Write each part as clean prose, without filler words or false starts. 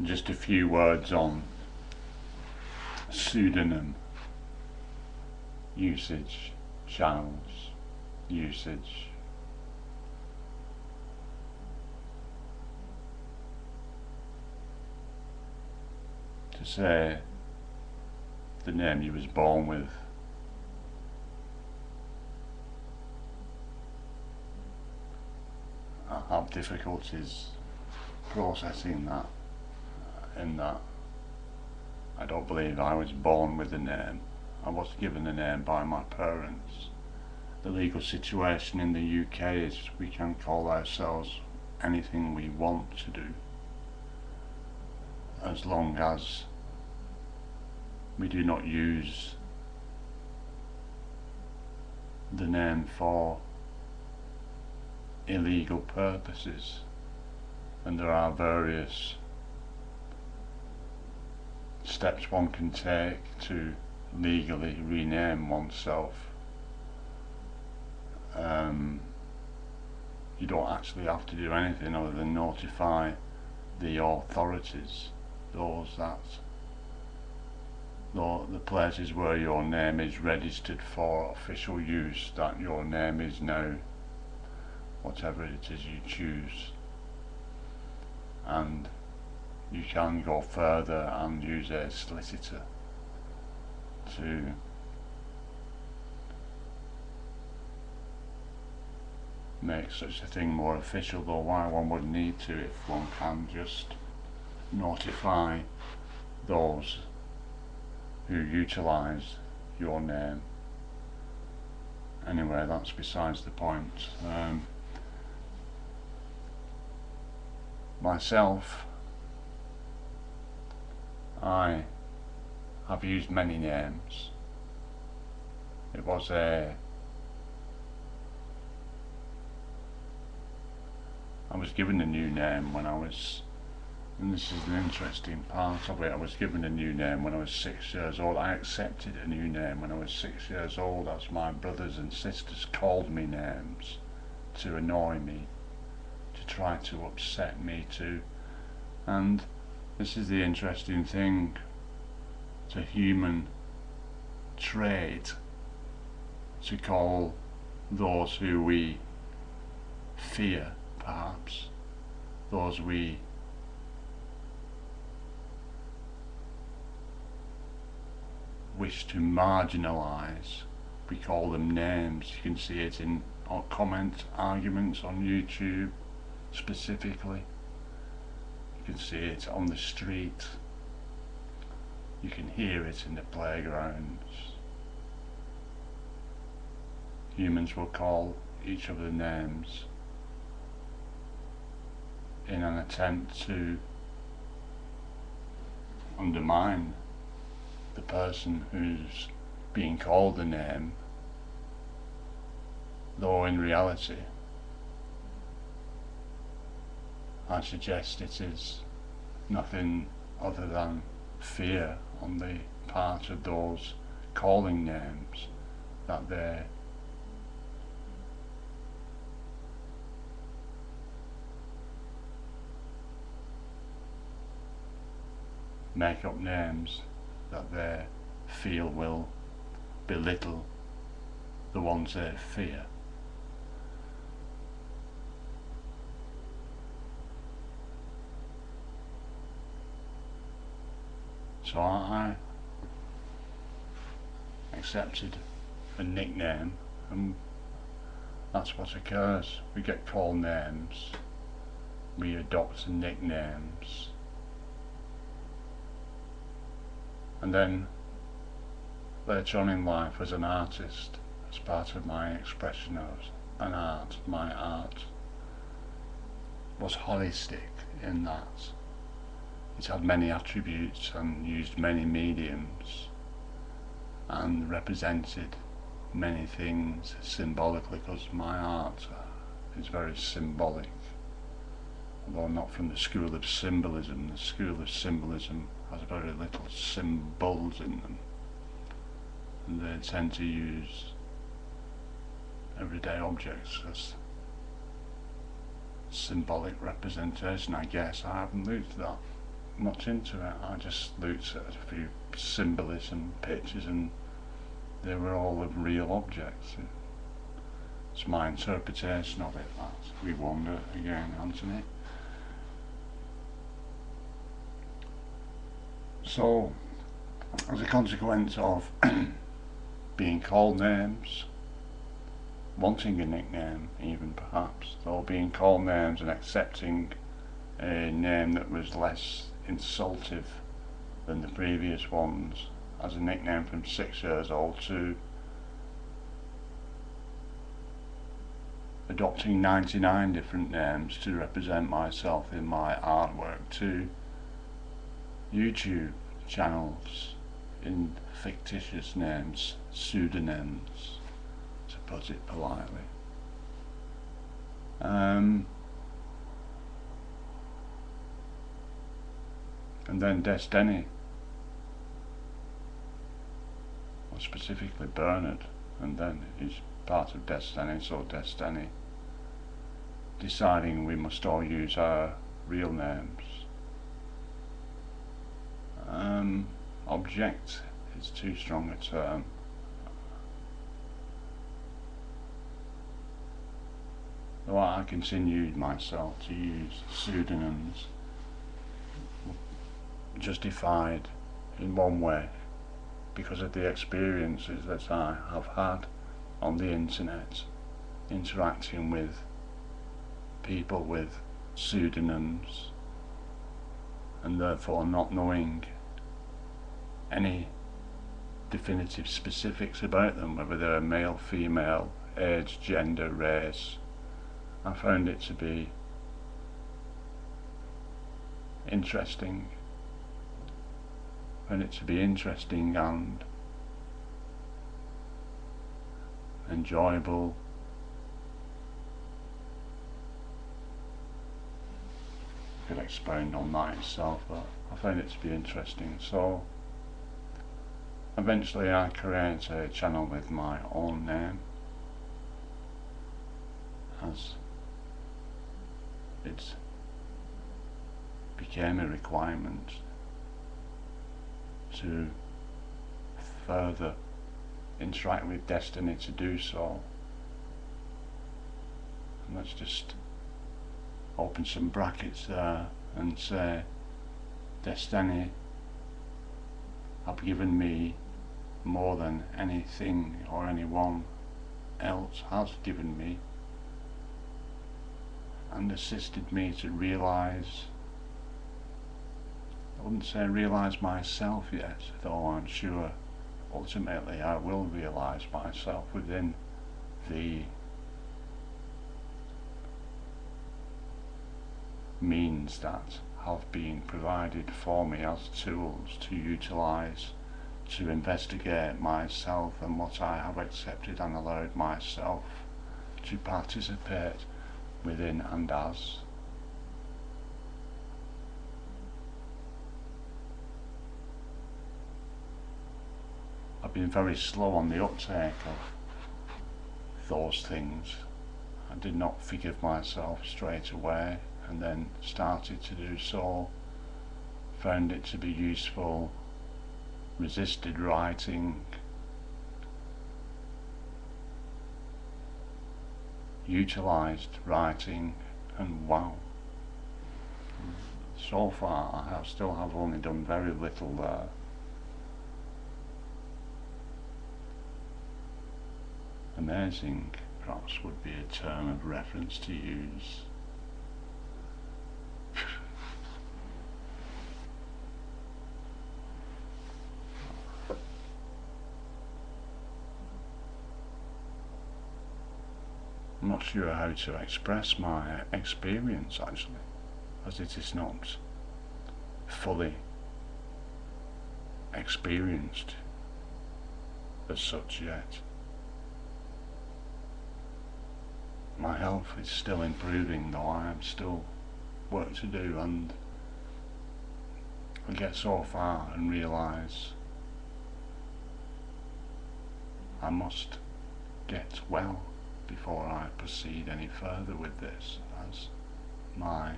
Just a few words on pseudonym usage, channels usage. To say the name you was born with, I have difficulties processing that, in that I don't believe I was born with the name. I was given the name by my parents. The legal situation in the UK is we can call ourselves anything we want to do, as long as we do not use the name for illegal purposes. And there are various steps one can take to legally rename oneself. You don't actually have to do anything other than notify the authorities, the places where your name is registered for official use, that your name is now whatever it is you choose. And you can go further and use a solicitor to make such a thing more official, though why one would need to if one can just notify those who utilise your name. Anyway, that's besides the point. Myself, I have used many names. It was I was given a new name when I was, and this is an interesting part of it, I was given a new name when I was 6 years old. I accepted a new name when I was 6 years old, as my brothers and sisters called me names to annoy me, to try to upset me too. And this is the interesting thing, it's a human trait to call those who we fear, perhaps, those we wish to marginalise, we call them names. You can see it in our comment arguments on YouTube specifically. You can see it on the street. You can hear it in the playgrounds. Humans will call each other names in an attempt to undermine the person who's being called the name, though in reality I suggest it is nothing other than fear on the part of those calling names, that they make up names that they feel will belittle the ones they fear. So I accepted a nickname, and that's what occurs. We get called names, we adopt nicknames, and then later on in life, as an artist, as part of my expression of an art, my art was holistic in that it had many attributes and used many mediums and represented many things symbolically, because my art is very symbolic, although not from the school of symbolism. The school of symbolism has very little symbols in them, and they tend to use everyday objects as symbolic representation. I guess I haven't looked that much into it. I just looked at a few symbolism pictures and they were all of real objects. It's my interpretation of it that we wonder again, Anthony. So, as a consequence of being called names, wanting a nickname even perhaps, or being called names and accepting a name that was less insultive than the previous ones as a nickname from 6 years old, to adopting 99 different names to represent myself in my artwork, to YouTube channels in fictitious names, pseudonyms, to put it politely. And then Destiny, or specifically Bernard, and then he's part of Destiny, so Destiny deciding we must all use our real names. Object is too strong a term. Though I continued myself to use pseudonyms, justified in one way because of the experiences that I have had on the internet, interacting with people with pseudonyms, and therefore not knowing any definitive specifics about them, whether they're male, female, age, gender, race. I found it to be interesting. And enjoyable. I could expound on that itself, but I found it to be interesting. So eventually I created a channel with my own name, as it became a requirement to further interact with Destiny to do so. And let's just open some brackets there and say Destiny have given me more than anything or anyone else has given me, and assisted me to realise, I wouldn't say realise myself yet, though I'm sure ultimately I will realise myself within the means that have been provided for me as tools to utilise to investigate myself and what I have accepted and allowed myself to participate within and as. I've been very slow on the uptake of those things. I did not forgive myself straight away, and then started to do so, found it to be useful, resisted writing, utilised writing, and wow, so far I still have only done very little there. Amazing perhaps would be a term of reference to use. I'm not sure how to express my experience actually, as it is not fully experienced as such yet. My health is still improving, though I have still work to do, and I get so far and realise I must get well before I proceed any further with this, as my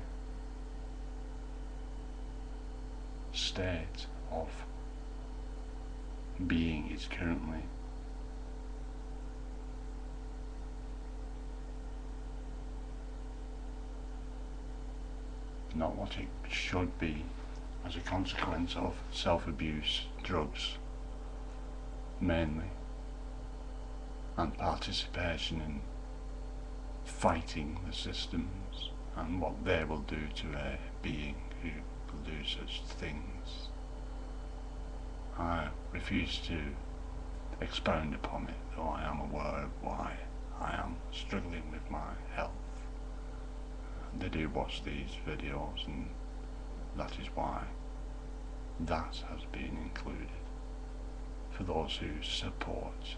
state of being is currently. Not what it should be as a consequence of self-abuse, drugs mainly, and participation in fighting the systems and what they will do to a being who will do such things. I refuse to expound upon it, though I am aware of why I am struggling with my health. They do watch these videos, and that is why that has been included, for those who support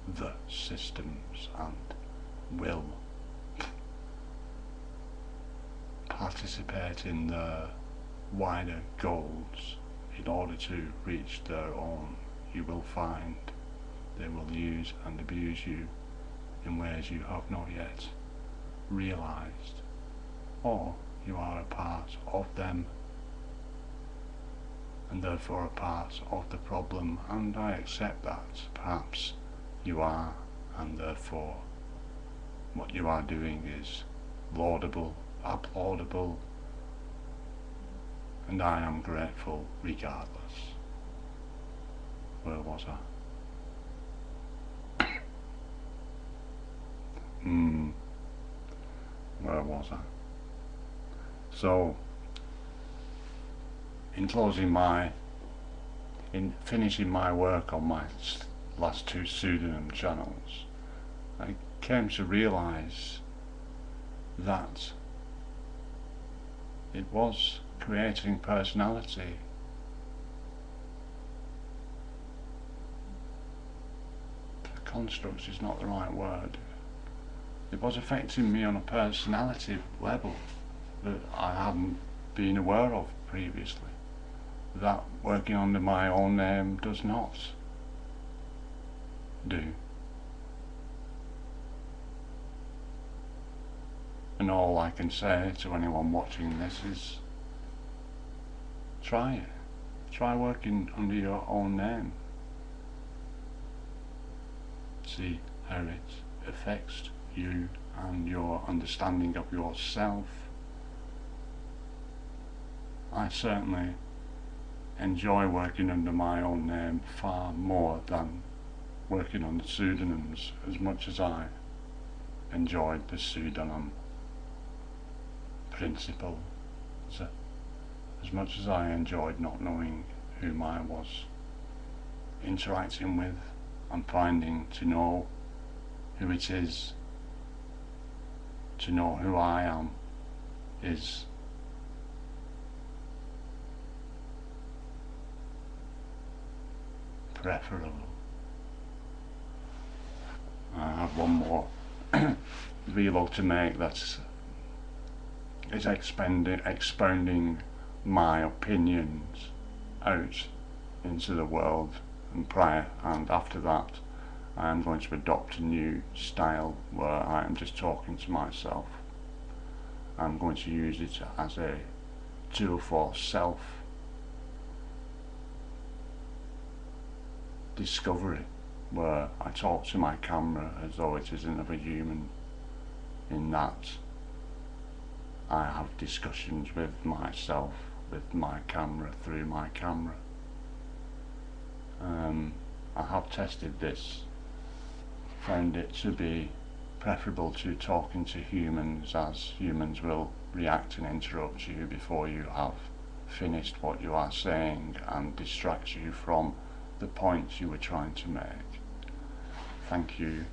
the systems and will participate in the wider goals in order to reach their own. You will find they will use and abuse you in ways you have not yet realised, or you are a part of them and therefore a part of the problem, and I accept that. Perhaps you are, and therefore what you are doing is laudable, applaudable, and I am grateful regardless. Where was I? Where was I? So, in finishing my work on my last two pseudonym channels, I came to realise that it was creating personality. Constructs is not the right word. It was affecting me on a personality level that I hadn't been aware of previously. That working under my own name does not do. And all I can say to anyone watching this is try it. Try working under your own name. See how it affects you and your understanding of yourself. I certainly enjoy working under my own name far more than working under pseudonyms, as much as I enjoyed the pseudonym principle, as much as I enjoyed not knowing whom I was interacting with and finding to know who it is, to know who I am, is preferable. I have one more vlog to make that is expounding my opinions out into the world, and after that I am going to adopt a new style where I am just talking to myself. I'm going to use it as a tool for self discovery, where I talk to my camera as though it is another human, in that I have discussions with myself, with my camera, through my camera. I have tested this, found it to be preferable to talking to humans, as humans will react and interrupt you before you have finished what you are saying and distract you from the points you were trying to make. Thank you